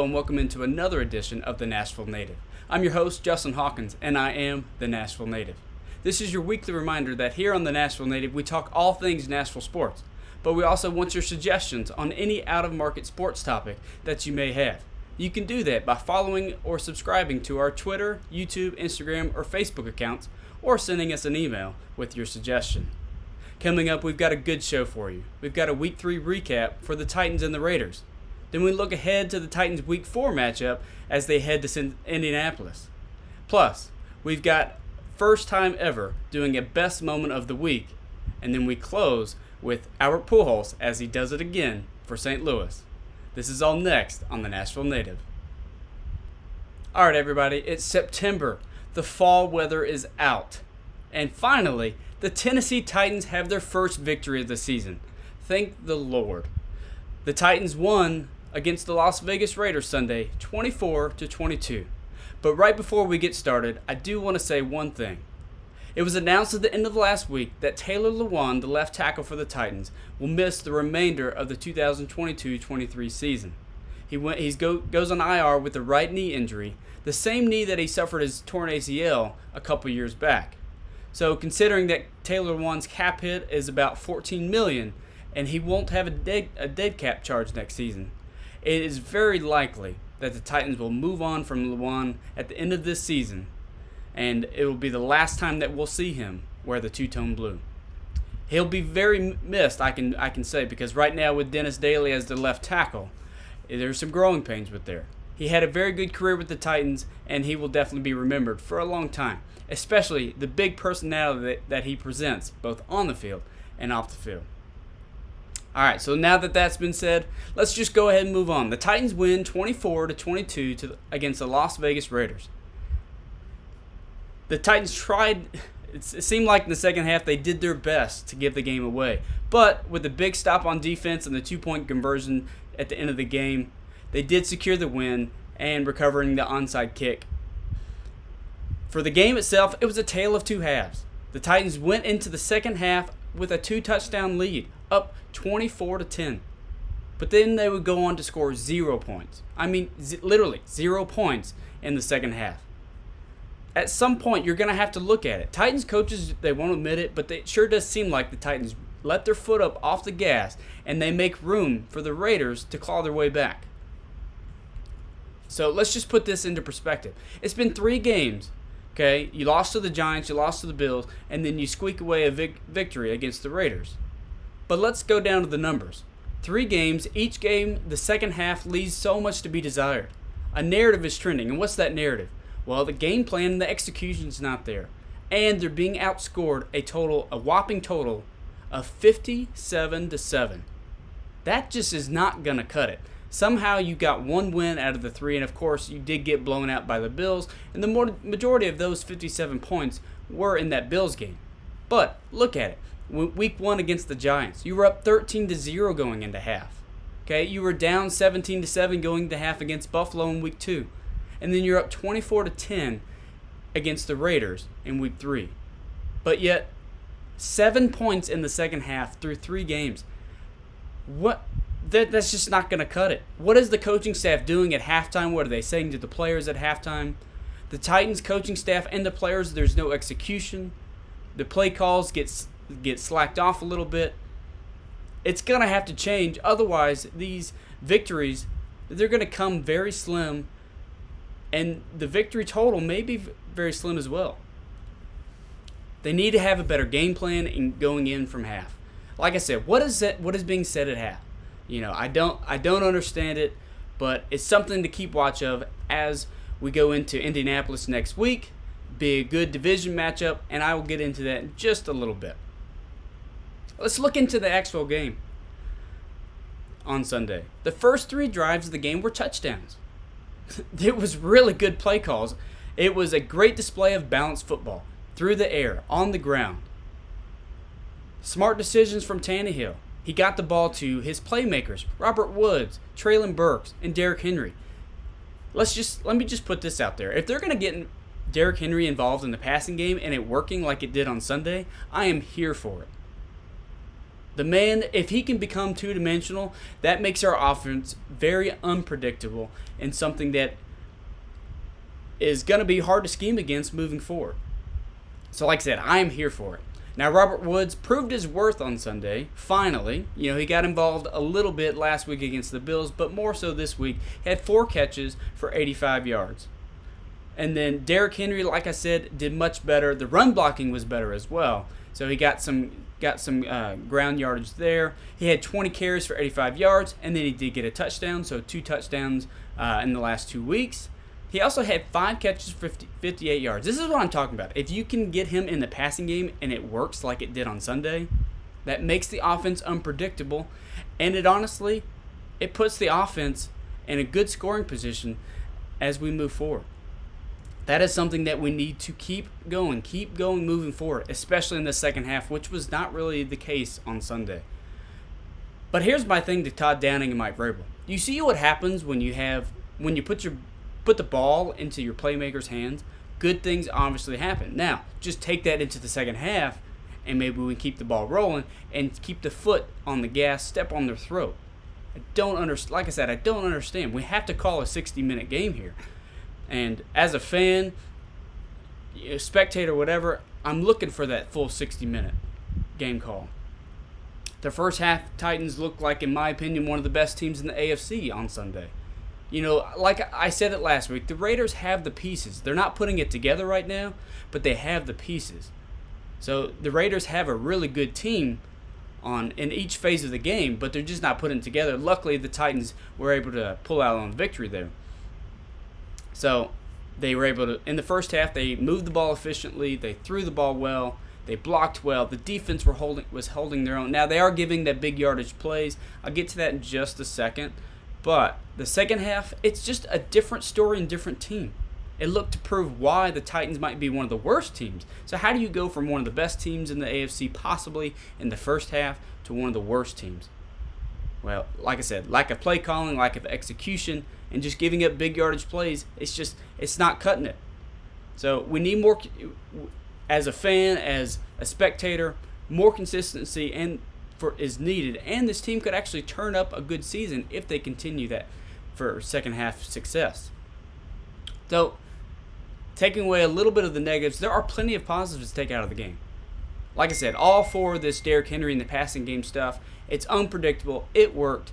and welcome into another edition of the Nashville Native. I'm your host, Justin Hawkins, and I am the Nashville Native. This is your weekly reminder that here on the Nashville Native, we talk all things Nashville sports, but we also want your suggestions on any out-of-market sports topic that you may have. You can do that by following or subscribing to our Twitter, YouTube, Instagram, or Facebook accounts, or sending us an email with your suggestion. Coming up, we've got a good show for you. We've got a Week 3 recap for the Titans and the Raiders. Then we look ahead to the Titans' Week 4 matchup as they head to Indianapolis. Plus, we've got first time ever doing a best moment of the week. And then we close with Albert Pujols as he does it again for St. Louis. This is all next on the Nashville Native. All right, everybody, it's September. The fall weather is out. And finally, the Tennessee Titans have their first victory of the season. Thank the Lord. The Titans won against the Las Vegas Raiders Sunday, 24-22. But right before we get started, I do want to say one thing. It was announced at the end of last week that Taylor Lewan, the left tackle for the Titans, will miss the remainder of the 2022-23 season. He goes on IR with a right knee injury, the same knee that he suffered his torn ACL a couple years back. So considering that Taylor Lewan's cap hit is about $14 million, and he won't have a dead cap charge next season, it is very likely that the Titans will move on from Lewan at the end of this season, and it will be the last time that we'll see him wear the two-tone blue. He'll be very missed, I can say, because right now with Dennis Daly as the left tackle, there's some growing pains with there. He had a very good career with the Titans, and he will definitely be remembered for a long time, especially the big personality that he presents both on the field and off the field. All right, so now that that's been said, let's just go ahead and move on. The Titans win 24-22 against the Las Vegas Raiders. The Titans tried, it seemed like in the second half they did their best to give the game away. But with the big stop on defense and the two-point conversion at the end of the game, they did secure the win and recovering the onside kick. For the game itself, it was a tale of two halves. The Titans went into the second half with a 2-touchdown lead, up 24-10. But then they would go on to score 0 points. I mean, literally 0 points in the second half. At some point, you're going to have to look at it. Titans coaches, they won't admit it, but it sure does seem like the Titans let their foot up off the gas, and they make room for the Raiders to claw their way back. So let's just put this into perspective. It's been 3 games. Okay, you lost to the Giants, you lost to the Bills, and then you squeak away a victory against the Raiders. But let's go down to the numbers. 3 games, each game, the second half leaves so much to be desired. A narrative is trending, and what's that narrative? Well, the game plan and the execution's not there. And they're being outscored a whopping total of 57-7. That just is not going to cut it. Somehow you got 1 win out of the 3, and of course you did get blown out by the Bills, and the majority of those 57 points were in that Bills game. But look at it. Week 1 against the Giants, you were up 13-0 going into half. Okay, you were down 17-7 going into half against Buffalo in Week 2. And then you're up 24-10 against the Raiders in Week 3. But yet, 7 points in the second half through 3 games. That's just not going to cut it. What is the coaching staff doing at halftime? What are they saying to the players at halftime? The Titans coaching staff and the players, there's no execution. The play calls get slacked off a little bit. It's going to have to change. Otherwise, these victories, they're going to come very slim. And the victory total may be very slim as well. They need to have a better game plan in going in from half. Like I said, what is being said at half? You know, I don't understand it, but it's something to keep watch of as we go into Indianapolis next week. Be a good division matchup, and I will get into that in just a little bit. Let's look into the actual game on Sunday. The first 3 drives of the game were touchdowns. It was really good play calls. It was a great display of balanced football through the air, on the ground. Smart decisions from Tannehill. He got the ball to his playmakers, Robert Woods, Treylon Burks, and Derrick Henry. Let me just put this out there. If they're going to get Derrick Henry involved in the passing game and it working like it did on Sunday, I am here for it. The man, if he can become two-dimensional, that makes our offense very unpredictable and something that is going to be hard to scheme against moving forward. So like I said, I am here for it. Now, Robert Woods proved his worth on Sunday, finally. He got involved a little bit last week against the Bills, but more so this week. He had 4 catches for 85 yards. And then Derrick Henry, like I said, did much better. The run blocking was better as well. So he got some ground yardage there. He had 20 carries for 85 yards, and then he did get a touchdown, so 2 touchdowns in the last 2 weeks. He also had 5 catches for 58 yards. This is what I'm talking about. If you can get him in the passing game and it works like it did on Sunday, that makes the offense unpredictable, and it puts the offense in a good scoring position as we move forward. That is something that we need to keep going moving forward, especially in the second half, which was not really the case on Sunday. But here's my thing to Todd Downing and Mike Vrabel. You see what happens when you put the ball into your playmakers' hands? Good things obviously happen. Now, just take that into the second half, and maybe we can keep the ball rolling and keep the foot on the gas, step on their throat. Like I said, I don't understand. We have to call a 60-minute game here. And as a fan, spectator, whatever, I'm looking for that full 60-minute game call. The first half, Titans looked like, in my opinion, one of the best teams in the AFC on Sunday. Like I said it last week, the Raiders have the pieces. They're not putting it together right now, but they have the pieces. So the Raiders have a really good team in each phase of the game, but they're just not putting it together. Luckily, the Titans were able to pull out on victory there. So they were able to, in the first half, they moved the ball efficiently. They threw the ball well. They blocked well. The defense was holding their own. Now, they are giving that big yardage plays. I'll get to that in just a second. But the second half, it's just a different story and different team. It looked to prove why the Titans might be one of the worst teams. So how do you go from one of the best teams in the AFC possibly in the first half to one of the worst teams? Well, like I said, lack of play calling, lack of execution, and just giving up big yardage plays, it's not cutting it. So we need more, as a fan, as a spectator, more consistency is needed. And this team could actually turn up a good season if they continue that for second half success. So, taking away a little bit of the negatives, there are plenty of positives to take out of the game. Like I said, all for this Derrick Henry and the passing game stuff. It's unpredictable. It worked.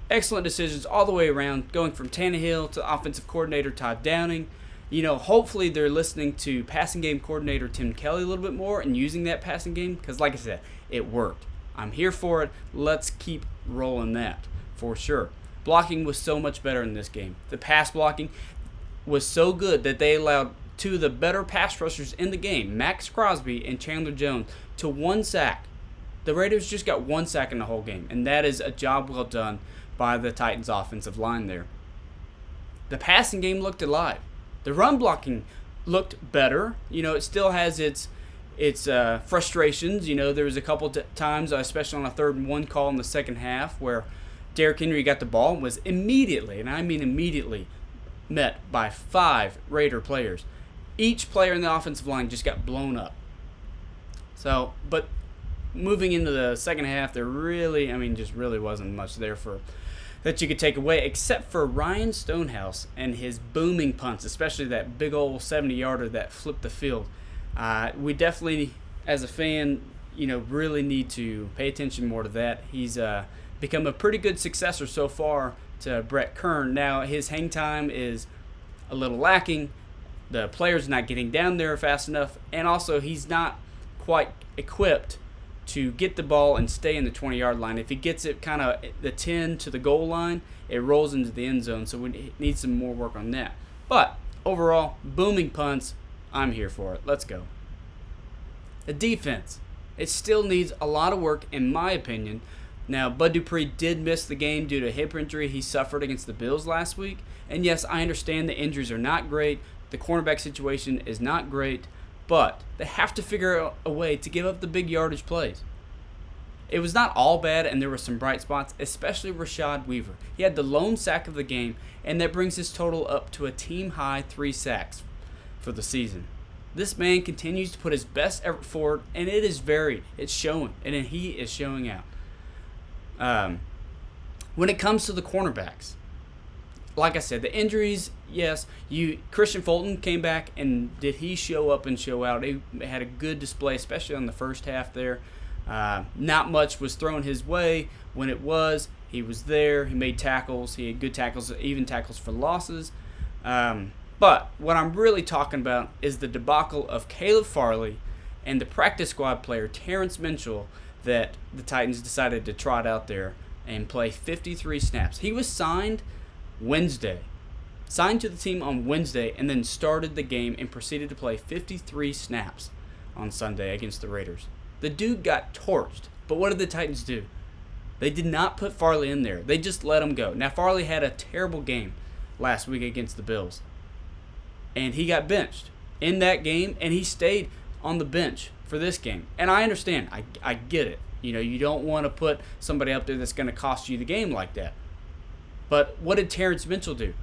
Excellent decisions all the way around, going from Tannehill to offensive coordinator Todd Downing. Hopefully they're listening to passing game coordinator Tim Kelly a little bit more and using that passing game because, like I said, it worked. I'm here for it. Let's keep rolling that for sure. Blocking was so much better in this game. The pass blocking was so good that they allowed 2 of the better pass rushers in the game, Max Crosby and Chandler Jones, to 1 sack. The Raiders just got 1 sack in the whole game, and that is a job well done by the Titans' offensive line there. The passing game looked alive. The run blocking looked better. It still has its frustrations. There was a couple times, especially on a 3rd and 1 call in the second half, where Derrick Henry got the ball and was immediately, and I mean immediately, met by 5 Raider players. Each player in the offensive line just got blown up. So, but moving into the second half, there really wasn't much there that you could take away, except for Ryan Stonehouse and his booming punts, especially that big old 70-yarder that flipped the field. We definitely, as a fan, really need to pay attention more to that. He's become a pretty good successor so far to Brett Kern. Now, his hang time is a little lacking. The player's not getting down there fast enough, and also he's not quite equipped to get the ball and stay in the 20-yard line. If he gets it kind of the 10 to the goal line, it rolls into the end zone, so we need some more work on that. But overall, booming punts, I'm here for it. Let's go. The defense, it still needs a lot of work, in my opinion. Now, Bud Dupree did miss the game due to a hip injury he suffered against the Bills last week. And yes, I understand the injuries are not great. The cornerback situation is not great. But they have to figure out a way to give up the big yardage plays. It was not all bad, and there were some bright spots, especially Rashad Weaver. He had the lone sack of the game, and that brings his total up to a team-high 3 sacks for the season. This man continues to put his best effort forward, and it's showing, and he is showing out. When it comes to the cornerbacks, like I said, the injuries, yes. Christian Fulton came back, and did he show up and show out? He had a good display, especially on the first half there. Not much was thrown his way. When it was, he was there. He made tackles. He had good tackles, even tackles for losses. But what I'm really talking about is the debacle of Caleb Farley and the practice squad player Terrence Mitchell that the Titans decided to trot out there and play 53 snaps. He was signed to the team on Wednesday, and then started the game and proceeded to play 53 snaps on Sunday against the Raiders. The dude got torched, but what did the Titans do? They did not put Farley in there. They just let him go. Now, Farley had a terrible game last week against the Bills, and he got benched in that game, and he stayed on the bench for this game. And I understand. I get it. You don't want to put somebody up there that's going to cost you the game like that. But what did Terrence Mitchell do?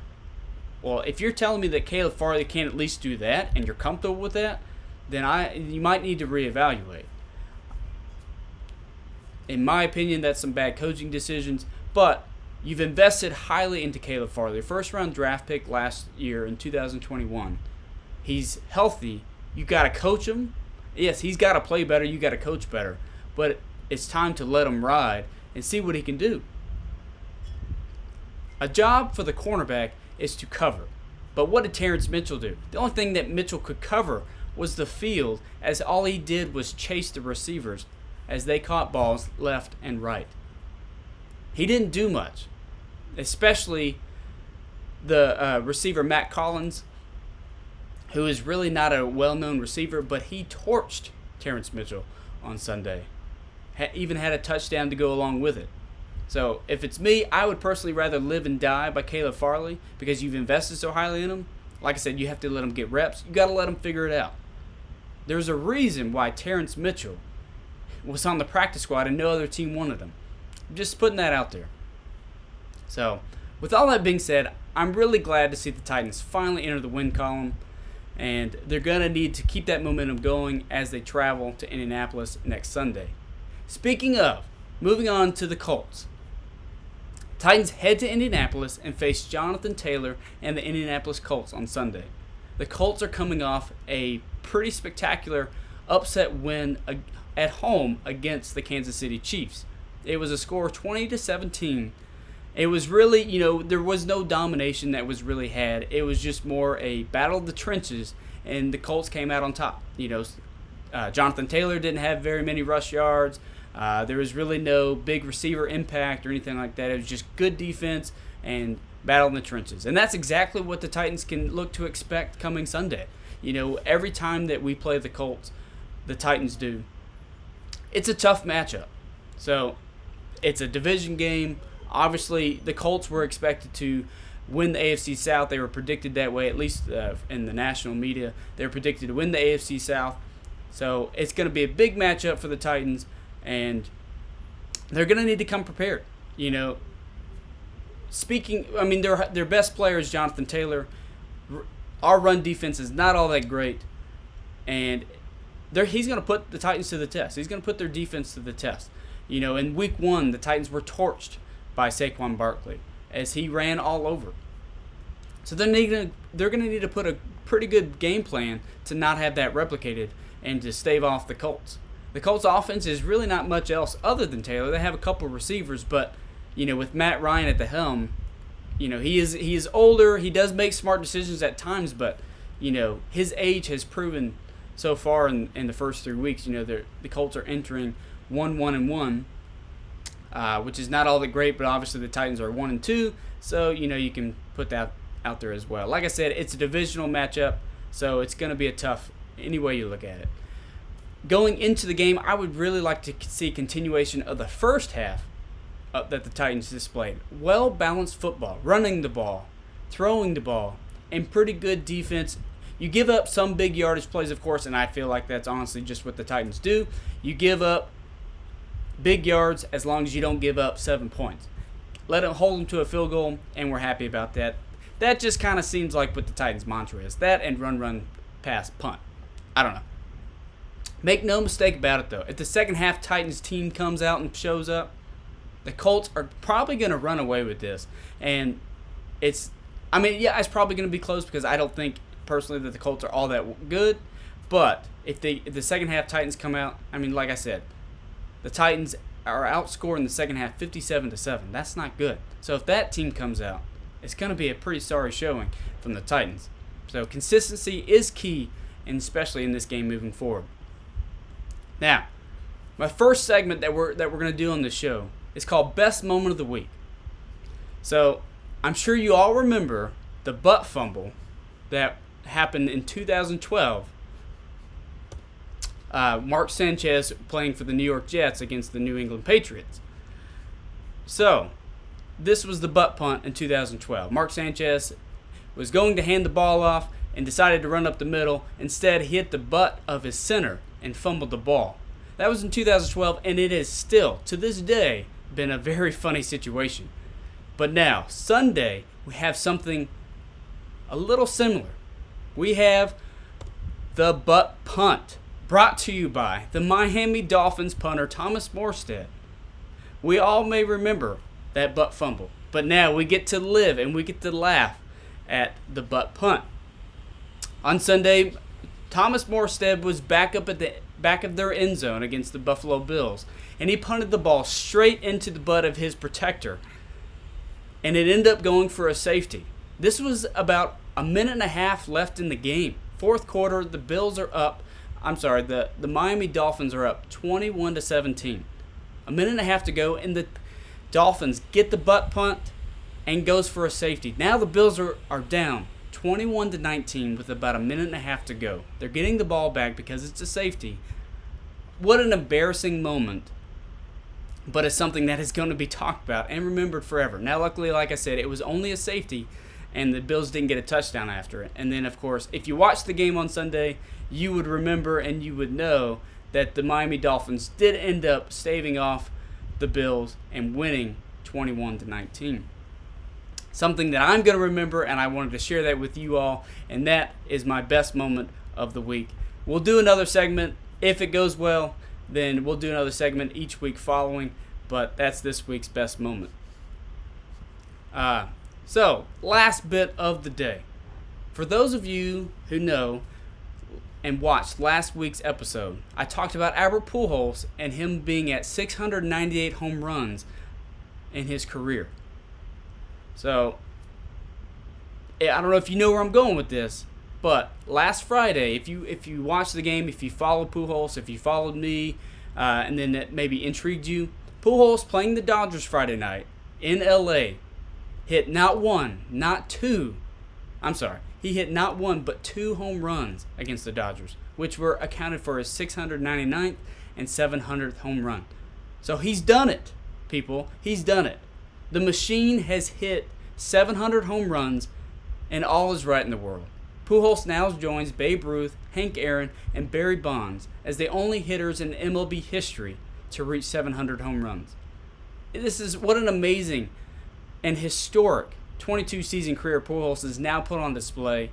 Well, if you're telling me that Caleb Farley can't at least do that, and you're comfortable with that, then you might need to reevaluate. In my opinion, that's some bad coaching decisions, but you've invested highly into Caleb Farley. First-round draft pick last year in 2021. He's healthy. You got to coach him. Yes, he's got to play better. You got to coach better. But it's time to let him ride and see what he can do. A job for the cornerback is to cover. But what did Terrence Mitchell do? The only thing that Mitchell could cover was the field, as all he did was chase the receivers as they caught balls left and right. He didn't do much, especially the receiver Matt Collins, who is really not a well-known receiver, but he torched Terrence Mitchell on Sunday. Even had a touchdown to go along with it. So if it's me, I would personally rather live and die by Caleb Farley, because you've invested so highly in him. Like I said, you have to let him get reps. You got to let him figure it out. There's a reason why Terrence Mitchell was on the practice squad and no other team wanted him. I'm just putting that out there. So with all that being said, I'm really glad to see the Titans finally enter the win column, and they're going to need to keep that momentum going as they travel to Indianapolis next Sunday. Speaking of, moving on to the Colts. Titans head to Indianapolis and face Jonathan Taylor and the Indianapolis Colts on Sunday. The Colts are coming off a pretty spectacular upset win at home against the Kansas City Chiefs. It was a score of 20-17. It was really, there was no domination that was really had. It was just more a battle of the trenches, and the Colts came out on top. Jonathan Taylor didn't have very many rush yards. There was really no big receiver impact or anything like that. It was just good defense and battle in the trenches. And that's exactly what the Titans can look to expect coming Sunday. Every time that we play the Colts, the Titans do, it's a tough matchup. So it's a division game. Obviously, the Colts were expected to win the AFC South. They were predicted that way, at least in the national media. They were predicted to win the AFC South. So it's going to be a big matchup for the Titans, and they're going to need to come prepared. Their best player is Jonathan Taylor. Our run defense is not all that great, and he's going to put the Titans to the test. He's going to put their defense to the test. In week 1, the Titans were torched by Saquon Barkley as he ran all over. So they're going to need to put a pretty good game plan to not have that replicated and to stave off the Colts. The Colts offense is really not much else other than Taylor. They have a couple receivers, but with Matt Ryan at the helm, he is older. He does make smart decisions at times, but his age has proven so far in the first 3 weeks. The Colts are entering 1-1-1, which is not all that great, but obviously the Titans are 1-2, so you can put that out there as well. Like I said, it's a divisional matchup, so it's going to be a tough any way you look at it. Going into the game, I would really like to see continuation of the first half that the Titans displayed. Well-balanced football, running the ball, throwing the ball, and pretty good defense. You give up some big yardage plays, of course, and I feel like that's honestly just what the Titans do. You give up big yards as long as you don't give up 7 points. Let them hold them to a field goal, and we're happy about that. That just kind of seems like what the Titans' mantra is. That and run, pass, punt. I don't know. Make no mistake about it, though. If the second half Titans team comes out and shows up, The Colts are probably going to run away with this. And it's probably going to be close because I don't think personally that the Colts are all that good. But if the second half Titans come out, like I said, the Titans are outscoring the second half 57-7. That's not good. So if that team comes out, it's going to be a pretty sorry showing from the Titans. So consistency is key, and especially in this game moving forward. Now, my first segment that we're going to do on this show is called Best Moment of the Week. So I'm sure you all remember the butt fumble that happened in 2012. Mark Sanchez playing for the New York Jets against the New England Patriots. So, this was the butt punt in 2012. Mark Sanchez was going to hand the ball off and decided to run up the middle. Instead, he hit the butt of his center and fumbled the ball. That was in 2012, and it has still, to this day, been a very funny situation. But now, Sunday, we have something a little similar. We have the butt punt, brought to you by the Miami Dolphins punter Thomas Morstead. We all may remember that butt fumble, but now we get to live and we get to laugh at the butt punt. On Sunday, Thomas Morstead was back up at the back of their end zone against the Buffalo Bills, and he punted the ball straight into the butt of his protector, and it ended up going for a safety. This was about a minute and a half left in the game. Fourth quarter, the Miami Dolphins are up 21-17. A minute and a half to go, and the Dolphins get the butt punt and goes for a safety. Now the Bills are down 21-19 with about a minute and a half to go. They're getting the ball back because it's a safety. What an embarrassing moment, but it's something that is going to be talked about and remembered forever. Now, luckily, like I said, it was only a safety, and the Bills didn't get a touchdown after it. And then, of course, if you watched the game on Sunday, you would remember and you would know that the Miami Dolphins did end up staving off the Bills and winning 21-19. Something that I'm going to remember, and I wanted to share that with you all, and that is my best moment of the week. We'll do another segment. If it goes well, then we'll do another segment each week following, but that's this week's best moment. So, last bit of the day. For those of you who know and watched last week's episode, I talked about Albert Pujols and him being at 698 home runs in his career. So, I don't know if you know where I'm going with this, but last Friday, if you watched the game, if you followed Pujols, if you followed me, and then that maybe intrigued you, Pujols playing the Dodgers Friday night in LA hit not one, not two. He hit not one but two home runs against the Dodgers, which were accounted for his 699th and 700th home run. So he's done it, people. He's done it. The machine has hit 700 home runs, and all is right in the world. Pujols now joins Babe Ruth, Hank Aaron, and Barry Bonds as the only hitters in MLB history to reach 700 home runs. This is what an amazing and historic 22-season career Pujols is now put on display.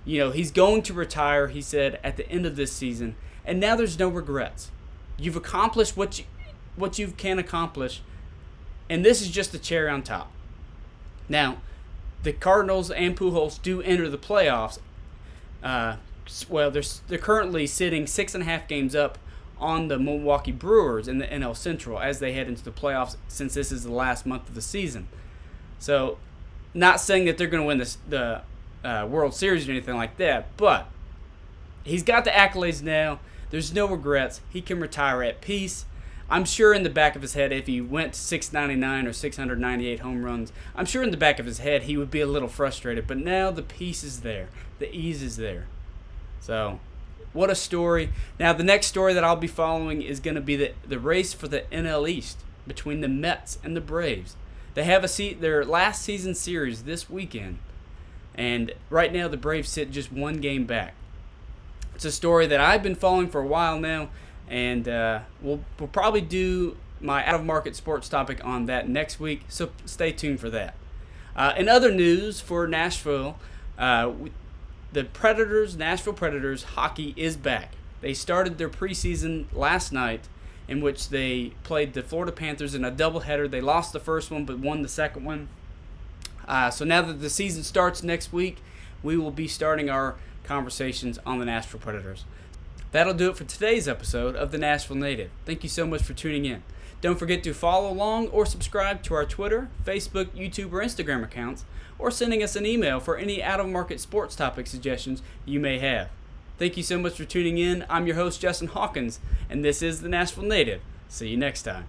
You know, he's going to retire, he said, at the end of this season, and now there's no regrets. You've accomplished what you can accomplish, and this is just the cherry on top. Now, the Cardinals and Pujols do enter the playoffs. They're currently sitting 6.5 games up on the Milwaukee Brewers in the NL Central as they head into the playoffs, since this is the last month of the season. So, not saying that they're going to win the World Series or anything like that, but he's got the accolades now. There's no regrets. He can retire at peace. I'm sure in the back of his head, if he went to 699 or 698 home runs, I'm sure in the back of his head he would be a little frustrated. But now the peace is there. The ease is there. So, what a story. Now, the next story that I'll be following is going to be the race for the NL East between the Mets and the Braves. They have their last season series this weekend. And right now the Braves sit just one game back. It's a story that I've been following for a while now. And we'll probably do my out-of-market sports topic on that next week, so stay tuned for that. In other news for Nashville, the Nashville Predators hockey is back. They started their preseason last night, in which they played the Florida Panthers in a doubleheader. They lost the first one but won the second one. So now that the season starts next week, we will be starting our conversations on the Nashville Predators. That'll do it for today's episode of the Nashville Native. Thank you so much for tuning in. Don't forget to follow along or subscribe to our Twitter, Facebook, YouTube, or Instagram accounts, or sending us an email for any out-of-market sports topic suggestions you may have. Thank you so much for tuning in. I'm your host, Justin Hawkins, and this is the Nashville Native. See you next time.